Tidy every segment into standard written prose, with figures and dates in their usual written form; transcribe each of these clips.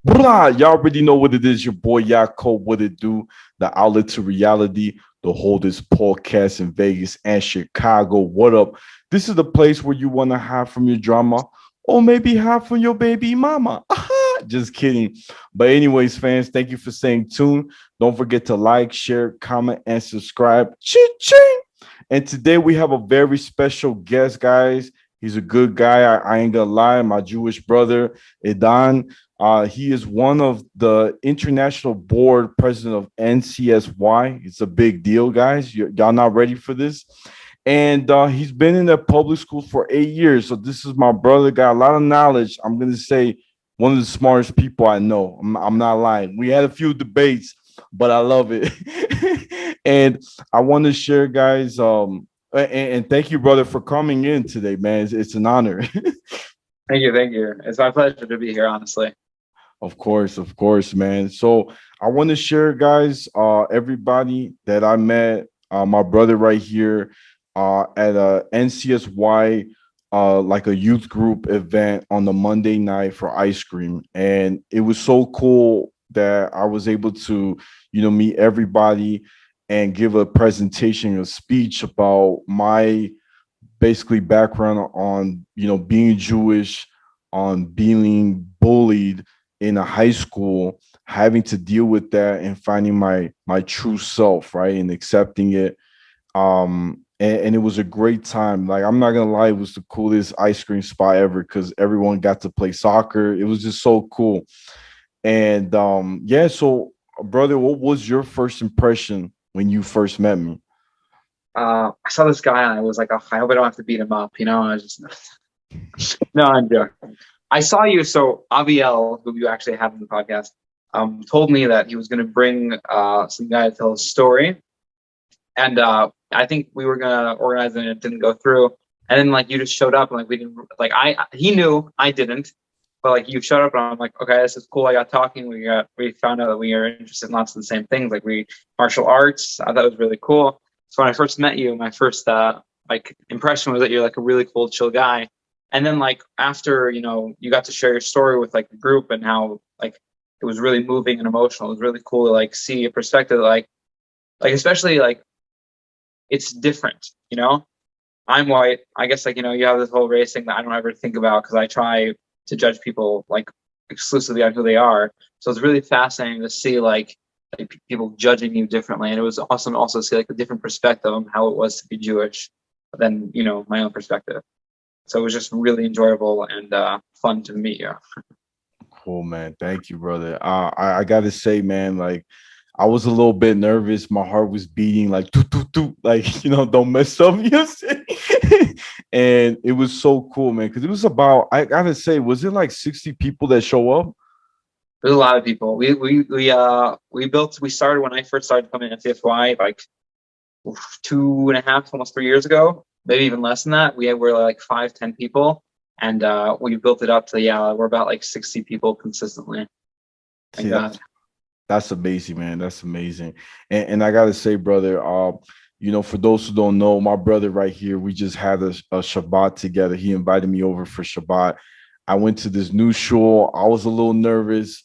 Blah, y'all already know what it is. Your boy Yaakov, what it do? The outlet to reality, the holdest podcast in Vegas and Chicago. What up? This is the place where you want to hide from your drama or maybe hide from your baby mama. Just kidding. But anyways, fans, thank you for staying tuned. Don't forget to like, share, comment, and subscribe. Ching! And today we have a very special guest, guys. He's a good guy. I ain't gonna lie. My Jewish brother, Edan. He is one of the international board president of NCSY. It's a big deal, guys. Y'all not ready for this? And he's been in the public school for 8 years. So this is my brother. Got a lot of knowledge. I'm gonna say one of the smartest people I know. I'm not lying. We had a few debates, but I love it. And I want to share, guys. And thank you, brother, for coming in today, man. It's an honor. Thank you, thank you. It's my pleasure to be here, honestly. Of course, man. So I want to share, guys, everybody that I met, my brother right here, at a NCSY, like a youth group event on the Monday night for ice cream, and it was so cool that I was able to, meet everybody and give a presentation, a speech about my basically background on, being Jewish, on being bullied in a high school, having to deal with that and finding my true self, right, and accepting it. And it was a great time. Like, I'm not gonna lie, it was the coolest ice cream spot ever because everyone got to play soccer. It was just so cool. And yeah, so brother, what was your first impression when you first met me? I saw this guy and I was like, oh, I hope I don't have to beat him up. I was just no, I'm joking. I saw you. So Aviel, who you actually have in the podcast, told me that he was going to bring some guy to tell his story, and I think we were gonna organize it and it didn't go through. And then like you just showed up and like we didn't like he knew I didn't, but like you showed up and I'm like, okay, this is cool. I got talking. We found out that we are interested in lots of the same things. Like martial arts. I thought it was really cool. So when I first met you, my first like impression was that you're like a really cool, chill guy. And then like after you got to share your story with like the group and how like it was really moving and emotional. It was really cool to like see a perspective like especially like it's different. I'm white. I guess like you have this whole race thing that I don't ever think about because I try to judge people like exclusively on who they are. So it's really fascinating to see like people judging you differently, and it was awesome to also see like a different perspective on how it was to be Jewish than my own perspective. So it was just really enjoyable and fun to meet you. Cool, man. Thank you, brother. I gotta say, man, like I was a little bit nervous. My heart was beating like toot, toot, toot, like don't mess up. And it was so cool, man, because it was about, I gotta say, was it like 60 people that show up? There's a lot of people. We started when I first started coming to CFY like 2.5, almost 3 years ago, maybe even less than that. Were like 5, 10 people, and we built it up to we're about like 60 people consistently. Thank God. That's amazing, man. That's amazing. And I gotta say, brother, for those who don't know, my brother right here, we just had a Shabbat together. He invited me over for Shabbat. I went to this new shul. I was a little nervous,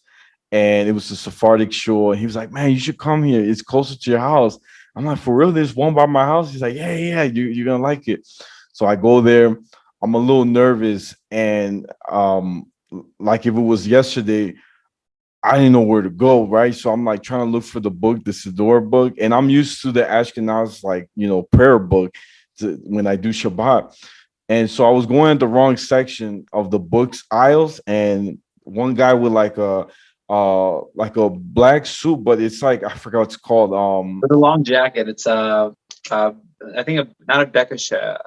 and it was a Sephardic shul. And he was like, man, you should come here. It's closer to your house. I'm like, for real, there's one by my house? He's like, yeah, you're gonna like it. So I go there. I'm a little nervous, and like if it was yesterday, I didn't know where to go, right? So I'm like trying to look for the book, the Siddur book, and I'm used to the Ashkenaz prayer book when I do Shabbat. And so I was going at the wrong section of the books aisles, and one guy with like a black suit, but it's like I forgot what it's called. With a long jacket, it's I think not a bekashe.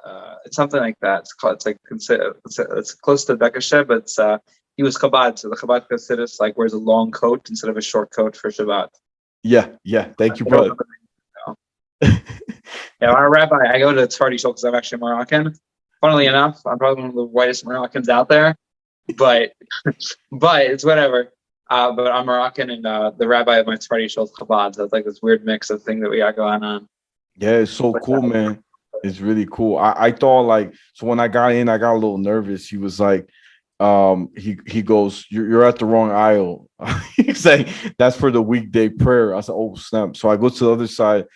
It's something like that. It's close to bekashe, but it's he was Chabad, so the Chabad Chassidus like wears a long coat instead of a short coat for Shabbat. Yeah. Thank you, brother. Yeah, our rabbi, I go to the Sephardi shul because I'm actually Moroccan. Funnily enough, I'm probably one of the whitest Moroccans out there, but it's whatever. But I'm Moroccan, and the rabbi of my Sephardi shul is Chabad, so it's like this weird mix of thing that we got going on. Yeah, it's so cool, man. It's really cool. I thought so when I got in, I got a little nervous. He was like, he goes, you're at the wrong aisle. He's like, that's for the weekday prayer. I said, oh snap. So I go to the other side,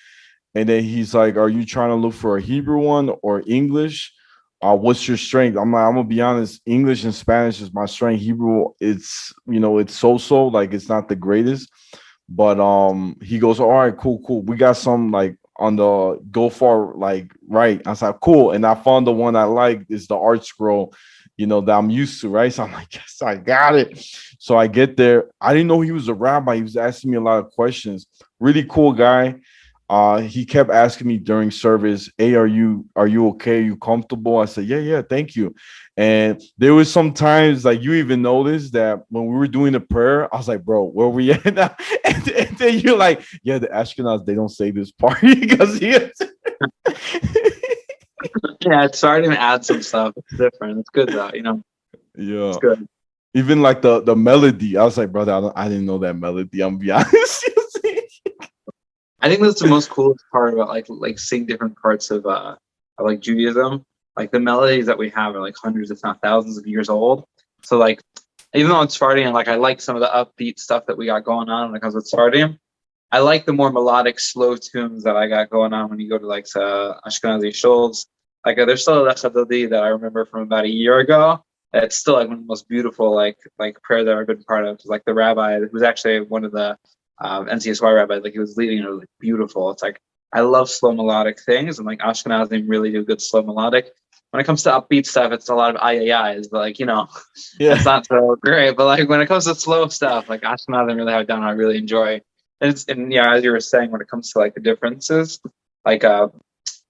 and then he's like, are you trying to look for a Hebrew one or English? What's your strength? I'm like, I'm gonna be honest, English and Spanish is my strength. Hebrew, it's it's so, like it's not the greatest. But he goes, all right, cool. We got some like on the go far like right. I was like, cool. And I found the one I like is the art scroll, that I'm used to, right? So I'm like, yes, I got it. So I get there. I didn't know he was a rabbi. He was asking me a lot of questions. Really cool guy. He kept asking me during service, hey, are you okay? Are you comfortable? I said, yeah, thank you. And there was some times like you even noticed that when we were doing the prayer, I was like, bro, where we at now? And then you're like, yeah, the Ashkenaz, they don't say this part because he Yeah, it's starting to add some stuff. It's different. It's good though. yeah. It's good. Even like the melody, I was like, brother, I didn't know that melody. I'm be honest. I think that's the most coolest part about like seeing different parts of like Judaism. Like the melodies that we have are like hundreds, if not thousands, of years old. So like, even though it's Sephardian, like I like some of the upbeat stuff that we got going on when it comes with Sephardian. I like the more melodic, slow tunes that I got going on when you go to like Ashkenazi shuls. Like there's still a Chadodi that I remember from about a year ago. It's still like one of the most beautiful like prayer that I've been part of. Like the rabbi who's actually one of the NCSY rabbis, like he was leading it, was like beautiful. It's like I love slow melodic things, and like Ashkenazim really do good slow melodic. When it comes to upbeat stuff, it's a lot of ayayays, but like Yeah. it's not so great. But like when it comes to slow stuff, like Ashkenazim really have it down. I really enjoy. And yeah, as you were saying, when it comes to like the differences, like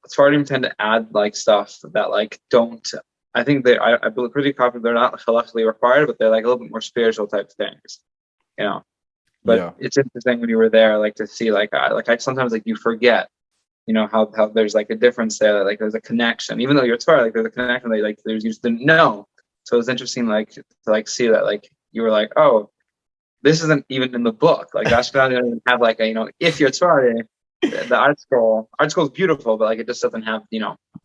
Sephardim tend to add like stuff that like don't. I think I believe pretty confident they're not halakhically required, but they're like a little bit more spiritual type things, you know. But Yeah. it's interesting when you were there, like to see like I sometimes like you forget, how there's like a difference there, like there's a connection, even though you're Torah, like there's a connection that like there's you just didn't know. So it's interesting like to like see that like you were like, oh, this isn't even in the book. Like Ashkenaz doesn't even have like a if you're Torah, the art scroll is beautiful, but like it just doesn't have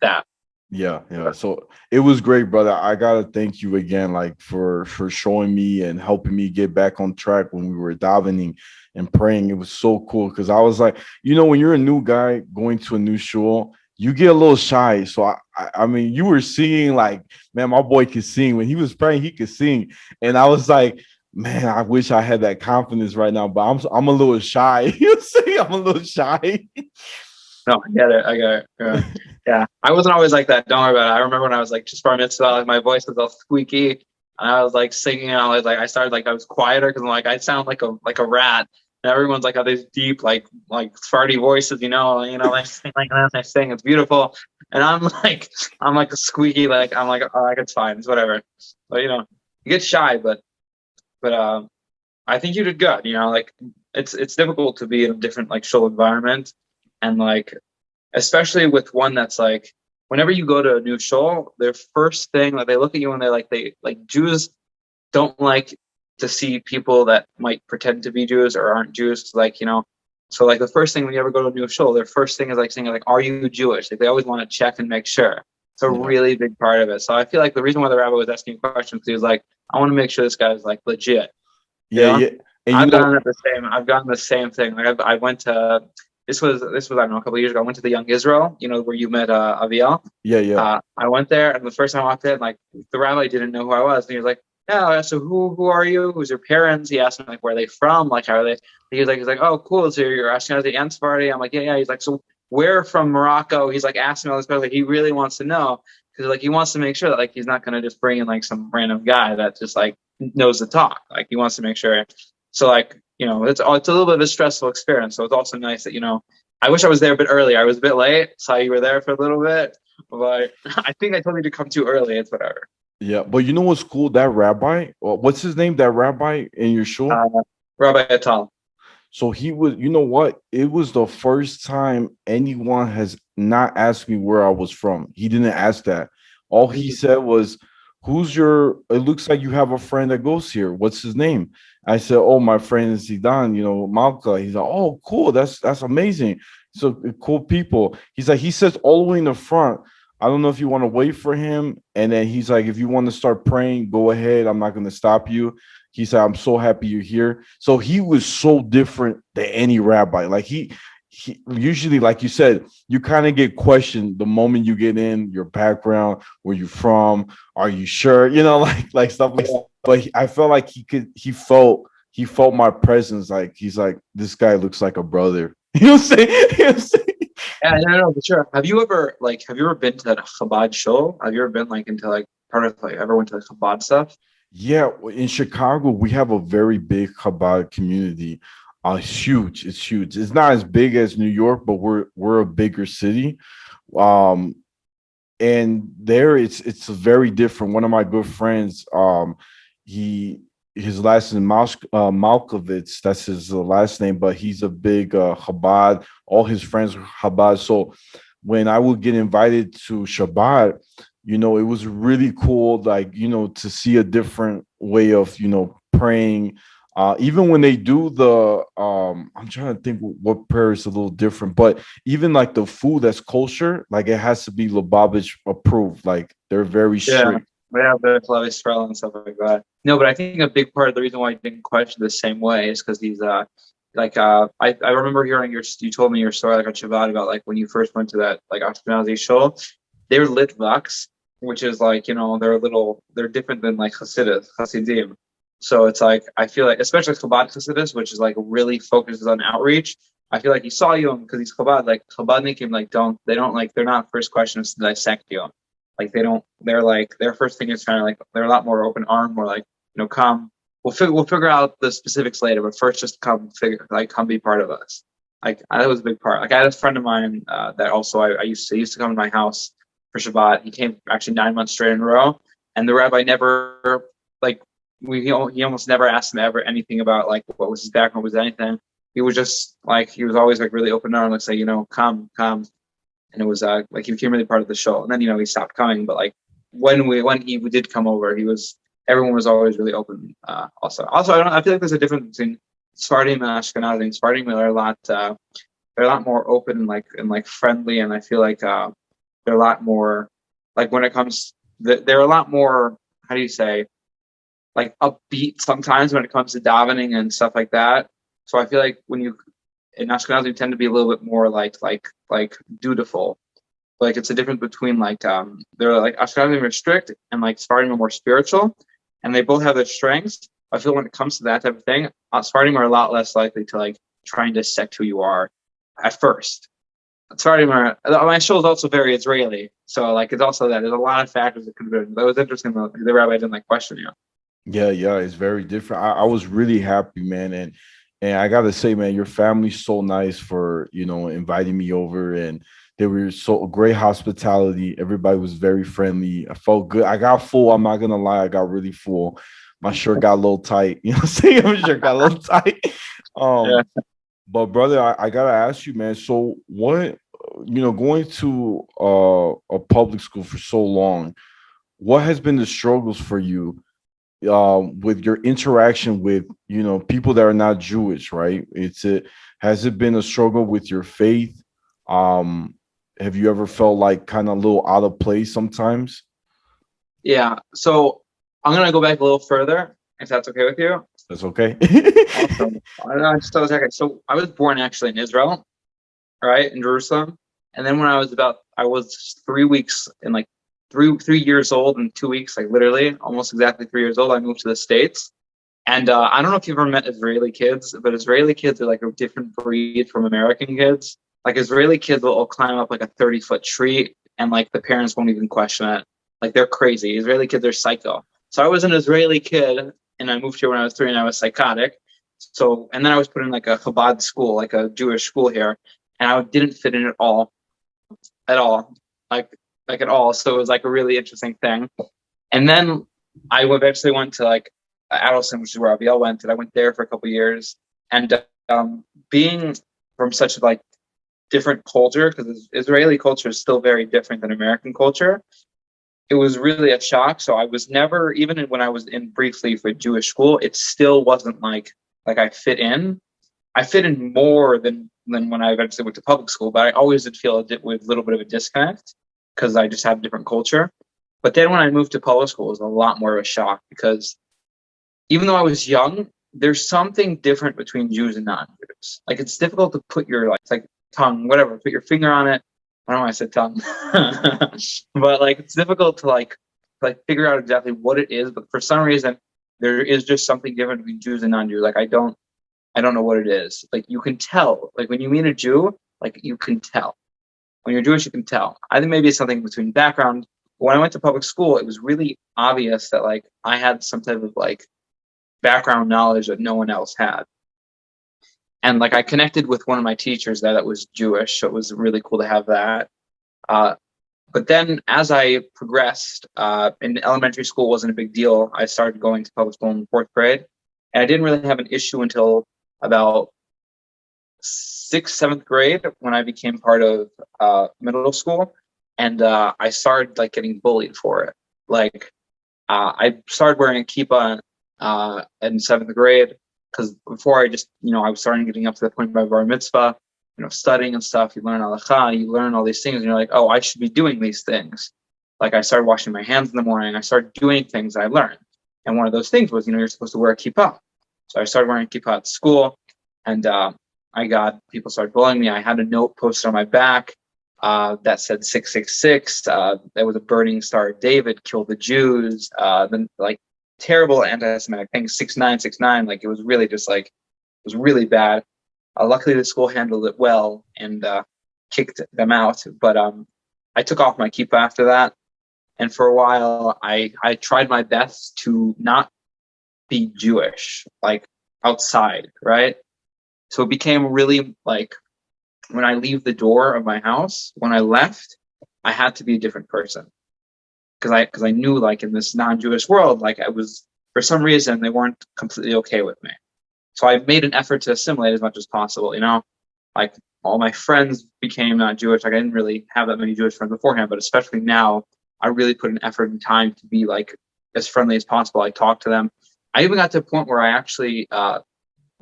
that. Yeah. So it was great, brother. I gotta thank you again, like for showing me and helping me get back on track when we were davening and praying. It was so cool because I was like, when you're a new guy going to a new shul, you get a little shy. So I mean, you were singing like, man, my boy could sing. When he was praying, he could sing, and I was like, man, I wish I had that confidence right now, but I'm a little shy. You see, I'm a little shy. No, I get it. I get it. Yeah, I wasn't always like that. Don't worry about it. I remember when I was like just bar mitzvah, like my voice was all squeaky, and I was like singing. And I started like I was quieter because I'm like I sound like a rat, and everyone's like, oh, these deep like farty voices, like sing like this, I sing. It's beautiful, and I'm like a squeaky, like I'm like, oh, like it's fine, it's whatever. But you get shy, but I think you did good. Like it's difficult to be in a different like show environment, and like especially with one that's like whenever you go to a new show, their first thing like they look at you and they like Jews don't like to see people that might pretend to be Jews or aren't Jews. Like so like the first thing when you ever go to a new show, their first thing is like saying like, are you Jewish? Like they always want to check and make sure. It's a Yeah. really big part of it. So I feel like the reason why the rabbi was asking questions, he was like, I want to make sure this guy is like legit. Yeah. And I've gotten the same thing. Like I went to this was I don't know a couple of years ago. I went to the Young Israel, where you met Aviel. yeah. I went there, and the first time I walked in, like the rabbi didn't know who I was, and he was like, "Yeah, so who are you? Who's your parents?" He asked me like, "Where are they from? Like, how are they?" He's like, "Oh, cool. So you're Ashkenazi and Sephardi?" I'm like, "Yeah." He's like, "So where from Morocco?" He's like asking me all this stuff. Like he really wants to know because like he wants to make sure that like he's not gonna just bring in like some random guy that just like knows the talk. Like he wants to make sure. So like it's a little bit of a stressful experience. So it's also nice that I wish I was there a bit earlier. I was a bit late. Saw you were there for a little bit, but I think I told you to come too early. It's whatever. Yeah, but you know what's cool? That rabbi, what's his name? That rabbi in your show? Uh, Rabbi Tom. So he was, you know what? It was the first time anyone has not asked me where I was from. He didn't ask that. All he said was, it looks like you have a friend that goes here. What's his name? I said, oh, my friend is Zidane, Malka. He's like, oh, cool. That's amazing. So cool people. He says all the way in the front. I don't know if you want to wait for him. And then he's like, if you want to start praying, go ahead. I'm not going to stop you. He said, I'm so happy you're here. So he was so different than any rabbi. Like he usually, like you said, you kind of get questioned the moment you get in, your background, where you from, are you sure? Like stuff like that. But I felt like he felt my presence. Like he's like, this guy looks like a brother. You know what I'm saying? You know what I'm saying? Yeah, no, for sure. Have you ever been to that Chabad show? Have you ever been like into like part of like ever went to the Chabad stuff? Yeah, in Chicago, we have a very big Chabad community. It's huge. It's huge. It's not as big as New York, but we're a bigger city. Um, and there it's very different. One of my good friends, he his last name Malkovich. That's his last name, but he's a big Chabad. All his friends are Chabad. So when I would get invited to Shabbat, it was really cool, like, to see a different way of, praying. Even when they do I'm trying to think what prayer is a little different, but even like the food that's kosher, like it has to be Lubavitch approved. Like they're very Yeah, strict. we have the cholesterol and stuff like that. No, but I think a big part of the reason why I didn't question the same way is because he's I remember hearing you told me your story like on Shabbat about like when you first went to that like Ashkenazi show. They're Litvaks, which is like they're different than like Hasidim. So it's like I feel like especially Chabad Hasidus, which is like really focuses on outreach. I feel like he saw you because he's Chabad. Like Chabadnikim, like they're not first questions to dissect you. Like they don't. They're like their first thing is trying to like they're a lot more open armed, more like come. We'll figure out the specifics later, but first just come be part of us. Like that was a big part. Like I had a friend of mine that also I used to come to my house for Shabbat. He came actually 9 months straight in a row, and the rabbi never like he almost never asked him ever anything about like what was his background, was anything. He was just like he was always like really open armed, like say come, and it was like he became really part of the show. And then he stopped coming, but like when he did come over, everyone was always really open. Also, I feel like there's a difference between Sephardim and Ashkenazim. Sephardim are they're a lot more open and like friendly, and I feel like they're a lot more like when it comes they're a lot more, how do you say, like upbeat sometimes when it comes to davening and stuff like that. So I feel like when you in Ashkenazim tend to be a little bit more like dutiful. Like it's a difference between like they're like Ashkenazim are strict and like Sephardim are more spiritual, and they both have their strengths. I feel when it comes to that type of thing, Sephardim are a lot less likely to like try and dissect who you are at first. Sephardim are my show is also very Israeli, so like it's also that there's a lot of factors that could have been. That was interesting though. The rabbi didn't like question you. Yeah, yeah, it's very different. I was really happy, man, and I gotta say, man, your family's so nice for inviting me over, and they were so great hospitality. Everybody was very friendly. I felt good. I got full. I'm not gonna lie, I got really full. My shirt got a little tight. You know what I'm saying? My shirt got a little tight. Yeah. But brother, I gotta ask you, man. So what, going to a public school for so long, what has been the struggles for you with your interaction with people that are not Jewish, right? Has it been a struggle with your faith? Um, have you ever felt like kind of a little out of place sometimes? Yeah. So I'm gonna go back a little further, if that's okay with you. That's okay. Awesome. I just thought okay. So I was born actually in Israel, right, in Jerusalem, and then when I was 3 weeks and like 3 years old and 2 weeks, like literally almost exactly 3 years old, I moved to the States. And I don't know if you've ever met Israeli kids, but Israeli kids are like a different breed from American kids. Like Israeli kids will climb up like a 30-foot tree, and like the parents won't even question it. Like they're crazy. Israeli kids are psycho. So I was an Israeli kid, and I moved here when I was 3, and I was psychotic. So, and then I was put in like a Chabad school, like a Jewish school here, and I didn't fit in at all, like at all. So it was like a really interesting thing. And then I eventually went to like Adelson, which is where Aviel went, and I went there for a couple of years. And being from such a like different culture, because Israeli culture is still very different than American culture, it was really a shock. So I was never, even when I was in briefly for Jewish school, it still wasn't like I fit in. I fit in more than when I eventually went to public school, but I always did feel with a little bit of a disconnect. because I just had a different culture. But then when I moved to public school, it was a lot more of a shock because even though I was young, there's something different between Jews and non-Jews. Like it's difficult to put your it's like tongue, whatever, put your finger on it. I don't know why I said tongue, but like it's difficult to like figure out exactly what it is. But for some reason, there is just something different between Jews and non-Jews. Like I don't know what it is. Like you can tell. Like when you meet a Jew, like you can tell. When you're Jewish, you can tell. I think maybe it's something between background. When I went to public school, it was really obvious that like I had some type of like background knowledge that no one else had. And like I connected with one of my teachers that was Jewish, so it was really cool to have that. But then as I progressed, in elementary school wasn't a big deal. I started going to public school in fourth grade, and I didn't really have an issue until about sixth, seventh grade when I became part of middle school, and I started like getting bullied for it. Like I started wearing a kippah in seventh grade because before I just I was starting getting up to the point of my bar mitzvah, studying and stuff. You learn halakha, you learn all these things, and you're like, oh, I should be doing these things. Like I started washing my hands in the morning. I started doing things I learned, and one of those things was you're supposed to wear a kippah. So I started wearing a kippah at school, and people started bullying me. I had a note posted on my back that said 666. There was a burning Star of David, kill the Jews. Then like terrible anti-Semitic things, 6969. Like it was really just like, it was really bad. Luckily the school handled it well and kicked them out. But I took off my kippah after that. And for a while, I tried my best to not be Jewish, like outside, right? So it became really like when I leave the door of my house, when I left, I had to be a different person. Because I knew like in this non-Jewish world, like I was, for some reason, they weren't completely okay with me. So I made an effort to assimilate as much as possible, like all my friends became not Jewish. Like I didn't really have that many Jewish friends beforehand, but especially now, I really put an effort and time to be like as friendly as possible. I talked to them. I even got to a point where I actually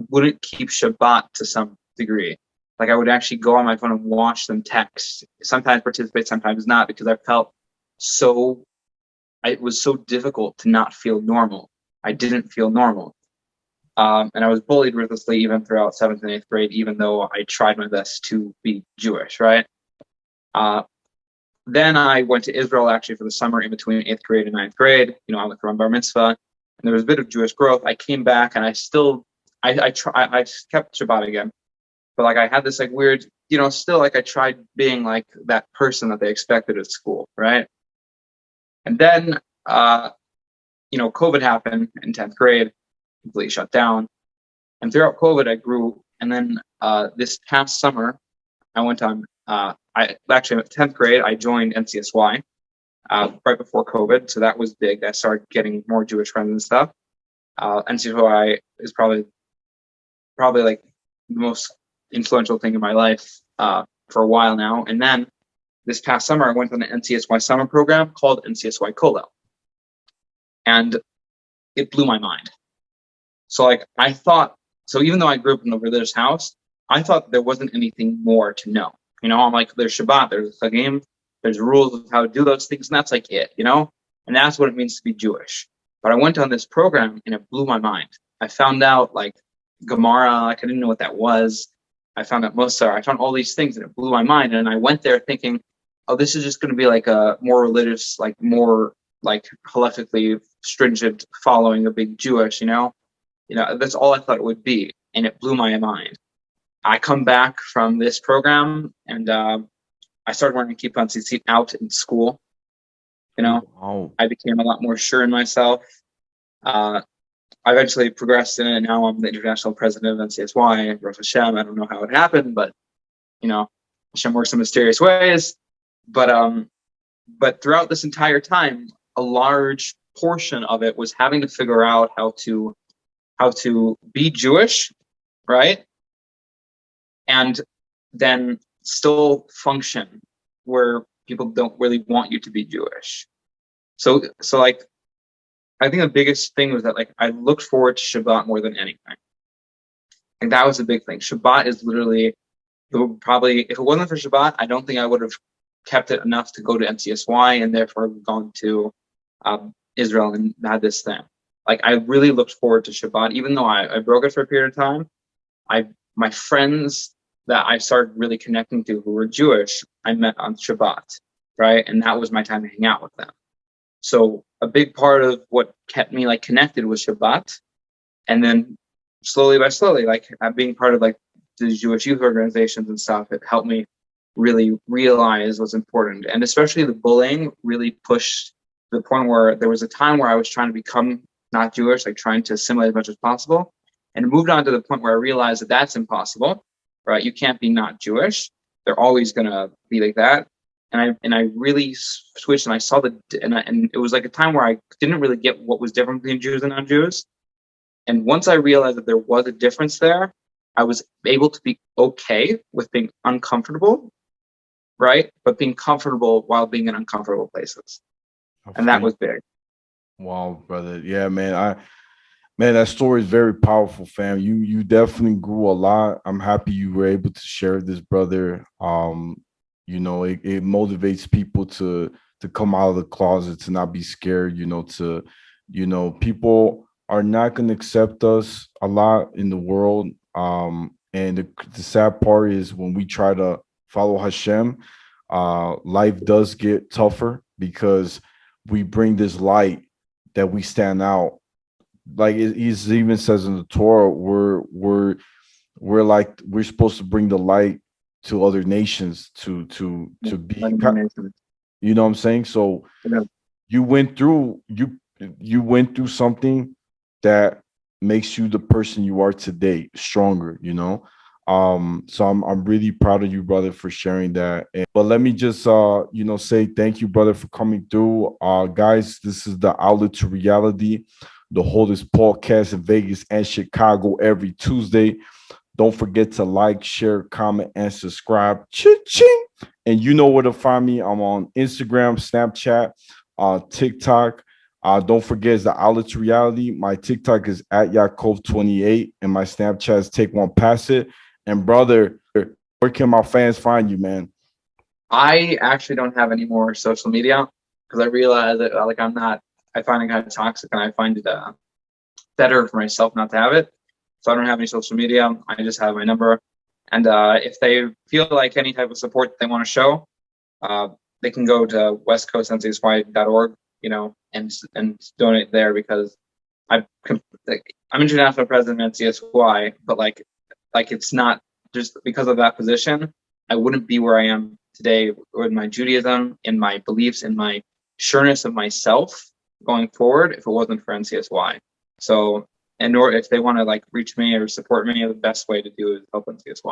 wouldn't keep Shabbat to some degree. Like I would actually go on my phone and watch them text, sometimes participate, sometimes not, because I felt it was so difficult to not feel normal. I didn't feel normal. And I was bullied ruthlessly even throughout 7th and 8th grade, even though I tried my best to be Jewish, right? Then I went to Israel actually for the summer in between 8th grade and 9th grade. I went for my bar mitzvah, and there was a bit of Jewish growth. I came back and I kept Shabbat again. But like I had this like weird, still like I tried being like that person that they expected at school, right? And then, COVID happened in 10th grade, completely shut down. And throughout COVID, I grew. And then this past summer, I went on, at 10th grade, I joined NCSY right before COVID. So that was big. I started getting more Jewish friends and stuff. NCSY is probably like the most influential thing in my life for a while now. And then this past summer, I went on an NCSY summer program called NCSY Kollel. And it blew my mind. So like I thought, so even though I grew up in a religious house, I thought there wasn't anything more to know. I'm like, there's Shabbat, there's Chagim, there's rules of how to do those things, and that's like it, and that's what it means to be Jewish. But I went on this program and it blew my mind. I found out like Gemara, like I didn't know what that was. I found out Musar, I found all these things and it blew my mind. And I went there thinking, oh, this is just going to be like a more religious, like more like halakhically stringent following of big Jewish, that's all I thought it would be. And it blew my mind. I come back from this program and I started wearing a kippah and tzitzit out in school. Wow. I became a lot more sure in myself. I eventually progressed in it, and now I'm the international president of NCSY. Baruch Hashem, I don't know how it happened, but Hashem works in mysterious ways. But throughout this entire time, a large portion of it was having to figure out how to be Jewish, right? And then still function where people don't really want you to be Jewish. So like, I think the biggest thing was that like I looked forward to Shabbat more than anything. And that was a big thing. Shabbat is literally probably, if it wasn't for Shabbat, I don't think I would have kept it enough to go to NCSY, and therefore gone to Israel and had this thing. Like, I really looked forward to Shabbat, even though I broke it for a period of time. My friends that I started really connecting to who were Jewish, I met on Shabbat, right? And that was my time to hang out with them. So a big part of what kept me like connected was Shabbat. And then slowly by slowly, like being part of like the Jewish youth organizations and stuff, it helped me really realize what's important. And especially the bullying really pushed to the point where there was a time where I was trying to become not Jewish, like trying to assimilate as much as possible. And it moved on to the point where I realized that that's impossible, right? You can't be not Jewish. They're always going to be like that. And I really switched, and I saw and it was like a time where I didn't really get what was different between Jews and non-Jews. And once I realized that there was a difference there, I was able to be okay with being uncomfortable, right? But being comfortable while being in uncomfortable places. And that was big. Wow, brother. Yeah, man. Man, that story is very powerful, fam. You definitely grew a lot. I'm happy you were able to share this, brother. You know, it motivates people to come out of the closet, to not be scared, people are not going to accept us a lot in the world. And the sad part is when we try to follow Hashem, life does get tougher because we bring this light that we stand out. Like it even says in the Torah, we're supposed to bring the light to other nations to be, you know what I'm saying? So you went through something that makes you the person you are today, stronger, so I'm really proud of you, brother, for sharing that. But let me just say thank you, brother, for coming through. Guys, this is the Outlet to Reality, the holdest podcast in Vegas and Chicago every Tuesday. Don't forget to like, share, comment, and subscribe. Cha-ching! And you know where to find me. I'm on Instagram, Snapchat, TikTok. Don't forget, it's the Outlet to Reality. My TikTok is at Yaakov28, and my Snapchat is Take One Pass It. And brother, where can my fans find you, man? I actually don't have any more social media because I realize that I find it kind of toxic, and I find it better for myself not to have it. So I don't have any social media. I just have my number. And if they feel like any type of support they want to show, they can go to westcoastncsy.org, and donate there, because I'm international president of NCSY, but like it's not just because of that position. I wouldn't be where I am today with my Judaism, in my beliefs, in my sureness of myself going forward, if it wasn't for NCSY. So, if they want to reach me or support me, the best way to do it is help NCSY.